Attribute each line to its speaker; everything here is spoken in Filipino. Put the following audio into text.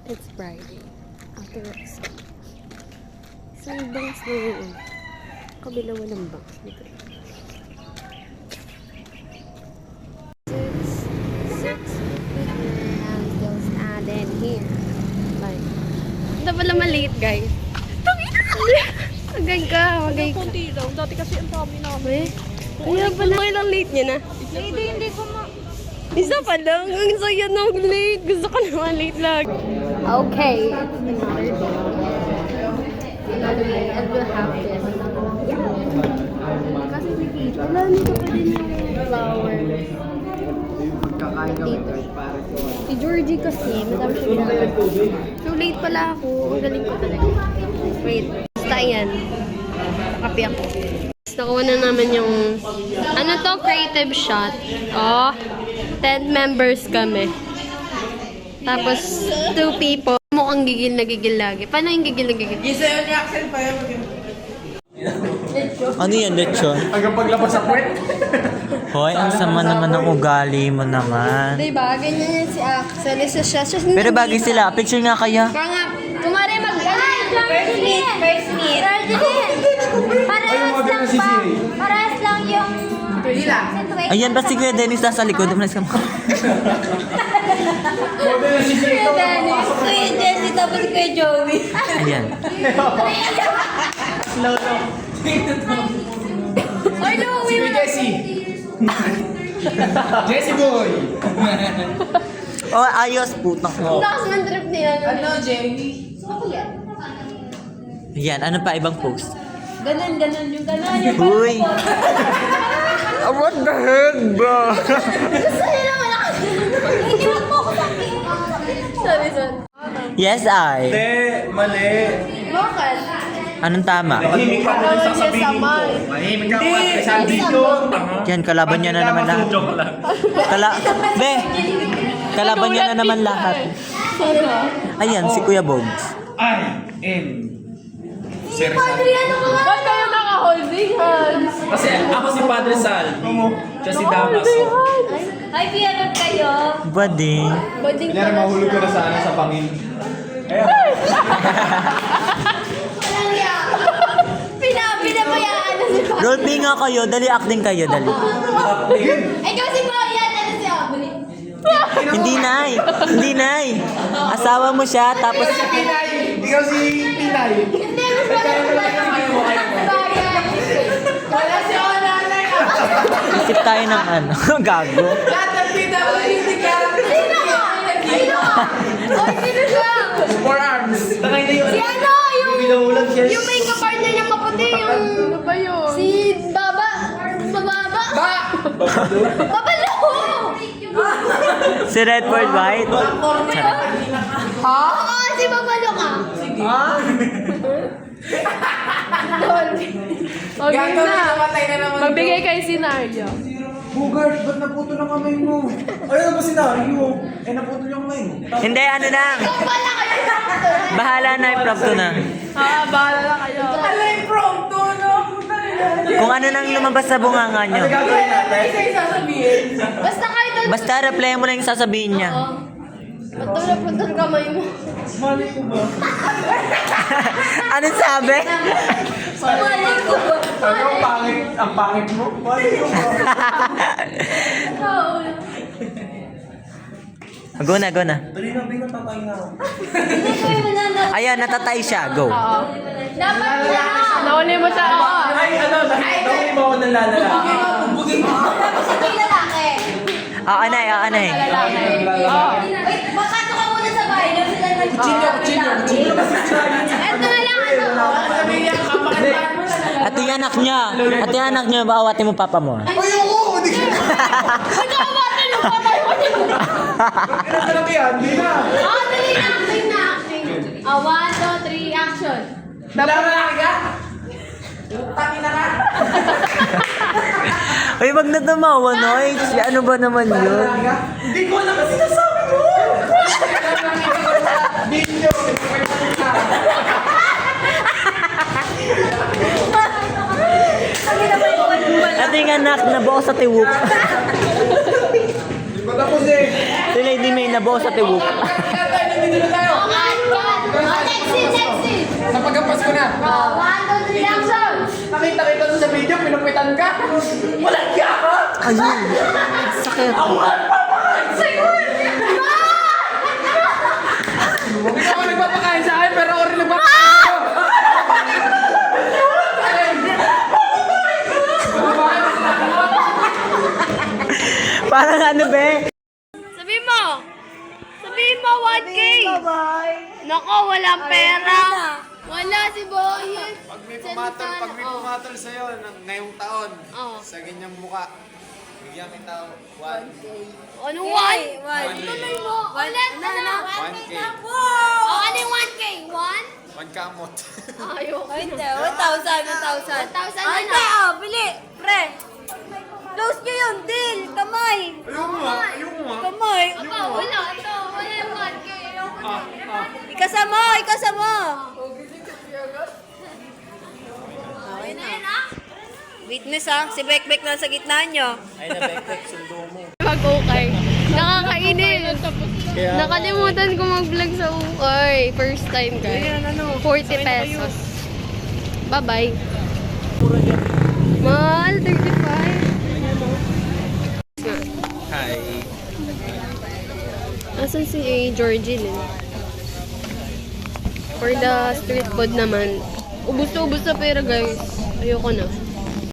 Speaker 1: It's Friday. After rest. Isang bangs na yun. Kabila walang bangs dito. 6 I'm still standing here. Like, hindi pala maliit, guys. Magay ka, magay ka.
Speaker 2: Kunti lang. Dati kasi ang dami namin.
Speaker 1: Kaya pala ilang late niya na.
Speaker 2: Hindi ko ma...
Speaker 1: Isa pa lang. Ang saya na mag-late. Gusto ko naman late lang. Okay. Another day. And we'll have this. Kasi si Kate, wala nito pa din yung flower. Dito. Si Georgie kasi, madami siya ginagawa. So late pala ako. Ang galing ko talaga. Wait. Basta yan. Kapi ako. Nakuha na naman yung, ano to, creative shot. Oh, 10 members kami. Tapos, 2 people. Mukhang gigil na gigil lagi. Paano yung gigil na gigil?
Speaker 3: Ano yan, lechon?
Speaker 4: Hanggang paglabas sa puwet.
Speaker 3: Hoy, ang sama naman ng ugali mo naman.
Speaker 1: Diba? Ganyan yan si Axel. Isa siya.
Speaker 3: Pero bagay sila. Picture nga kaya.
Speaker 1: Kaya nga, kumari first meet.
Speaker 5: Parehas lang yung situation.
Speaker 3: Ayan ba si Kuya Dennis nasa likod? Umalis ka mo.
Speaker 5: Kuya Dennis, Kuya Jessie, tapos Kuya Joey.
Speaker 3: Ayan.
Speaker 1: Or no, we
Speaker 4: Si Jessie. Jessie boy.
Speaker 3: Oh, ayos, putang.
Speaker 1: Lakas man trip niya.
Speaker 3: Ayan, ano pa ibang post?
Speaker 5: Ganon, yung ganon. Yung
Speaker 3: Uy! What the heck, bro?
Speaker 5: gusto nila malakas. Hindi wag mo ako sabihin.
Speaker 1: Sorry.
Speaker 3: Yes, I.
Speaker 4: Hindi, mali.
Speaker 1: Bakit?
Speaker 3: Anong tama?
Speaker 4: Mahimik ka na sasabihin ko. Mahimik ka pa sasabihin dito.
Speaker 3: Yan, kalaban niya na naman lahat.
Speaker 4: Joke lang.
Speaker 3: Be! Kalaban niya na naman lahat. Ayan, si Kuya Bogs.
Speaker 4: I.M.
Speaker 5: Padre, ano ka nga?
Speaker 2: Ba't kayo naka-holding hands?
Speaker 4: Kasi ako si Padre Sal. Siya si Damaso.
Speaker 5: Ay, piyanod kayo.
Speaker 3: Buddy.
Speaker 1: Boding
Speaker 4: Kanya mahulog ko na sana sa pangin.
Speaker 5: Walang yan. Pinabayaan na si Padre.
Speaker 3: Roleplay nga kayo. Dali, acting kayo. Dali.
Speaker 5: Ikaw si Bayan, ano si Abri?
Speaker 3: Hindi, Nay. Hindi, Nay. Asawa mo siya, tapos...
Speaker 4: Pinay! Ikaw si Pinay.
Speaker 5: Hindi, mas maganda Bayan.
Speaker 2: Wala si Onanay.
Speaker 3: Isip tayo ng ano. Gago.
Speaker 2: Lahat ng PWD character.
Speaker 5: Sino ka? Oy, sino siya?
Speaker 4: Forearms. Takay na yun.
Speaker 5: Si ano? Yung makeup partner niya maputi, yung...
Speaker 2: Ano ba yun?
Speaker 5: Si Baba. Bababa. Babalo!
Speaker 3: Si Redford White.
Speaker 5: Oo, si Babalo ka.
Speaker 2: Okay na. Magbigay kayo senaryo.
Speaker 4: Bugart, ba't naputo ng kamay mo? Ano ba senaryo? Naputo yung kamay mo.
Speaker 3: Hindi, ano lang.
Speaker 5: Wala kayo sa
Speaker 3: Bahala na, improv na.
Speaker 2: Bahala na kayo. Ano yung prompto, no?
Speaker 3: Kung ano nang lumabas sa bunganga nyo.
Speaker 4: Gagawin natin.
Speaker 5: Basta kayo doon.
Speaker 3: Basta replay mo lang yung sasabihin niya.
Speaker 1: Ba't daw napunta ang kamay mo?
Speaker 4: Mali ko ba?
Speaker 3: Anong sabi?
Speaker 5: Wala ko.
Speaker 4: Sabi ko, ang pangit mo. Mali ko ba?
Speaker 3: Go na, go na.
Speaker 4: Dali na, bigla tatay na.
Speaker 5: Hindi kayo mananap.
Speaker 3: Ayan, natatay siya. Go.
Speaker 5: Dapat na.
Speaker 2: Nauli mo siya.
Speaker 4: Ay, ano, dahil mo ako ng lalaki.
Speaker 5: Tapos sabi lalaki.
Speaker 3: Anay.
Speaker 5: Wait, bakato ka muna sa bahay. Doon sila
Speaker 4: Chino.
Speaker 5: Eto na lang ano.
Speaker 3: At yung anak niya, baawatin mo papa mo.
Speaker 4: Ayoko! Hindi ka
Speaker 5: Nagkakawatin yung kamay mo.
Speaker 4: talaga yan, hindi na.
Speaker 5: Dali na. Acting na. 1, 2, 3, action.
Speaker 4: Lalaki ka? Tangina ka?
Speaker 3: Uy, wag na tumawa, Noy. Ano ba naman yun?
Speaker 4: Hindi ko alam ang sinasabi mo! Binyo!
Speaker 3: At yung anak, nabuo sa tiwuk.
Speaker 4: Ba't ako si...
Speaker 3: Si Lady May, nabuo sa tiwuk.
Speaker 4: Nandito na tayo!
Speaker 3: Ayun. Sakit.
Speaker 4: Ikaw ang nagpapakain sa akin, pero ako rin nagpapakain sa'yo.
Speaker 3: Parang ano, be?
Speaker 1: Sabihin mo! Sabihin mo, 1K! Nako, walang pera! Wala si Boyet!
Speaker 4: Pag may pumatol sa'yo ngayong taon,
Speaker 1: Oh.
Speaker 4: sa ganyang muka, bigyan kita 1K.
Speaker 1: Ano 1? Tuloy mo! Ulit! Ano?
Speaker 4: 1K.
Speaker 1: Oh, ano yung 1K? 1?
Speaker 4: 1 kamot.
Speaker 1: Ayoko.
Speaker 5: Hindi, 1,000, 1,000.
Speaker 1: 1,000
Speaker 5: Ay,
Speaker 1: na.
Speaker 5: oh, bili. Pre. Close nyo yung deal. Kamay.
Speaker 4: Ayoko nga.
Speaker 5: Kamay.
Speaker 1: Aba, wala. Ito, wala yung 1K. Ayoko na.
Speaker 5: Ikasama, ikasama.
Speaker 1: Okay na yan, ah.
Speaker 5: Witness ha, si Bekbek na sa gitna nyo.
Speaker 3: Ay, nabekbek, sundo mo.
Speaker 1: Mag-ukay. Nakakainis. Nakalimutan ko mag-vlog sa ukay. First time, guys. 40 pesos. Bye-bye. Mahal, 35.
Speaker 3: Hi.
Speaker 1: Asan si Georgie eh? For the street food naman, ubus na ubus sa pera guys. Ayoko na.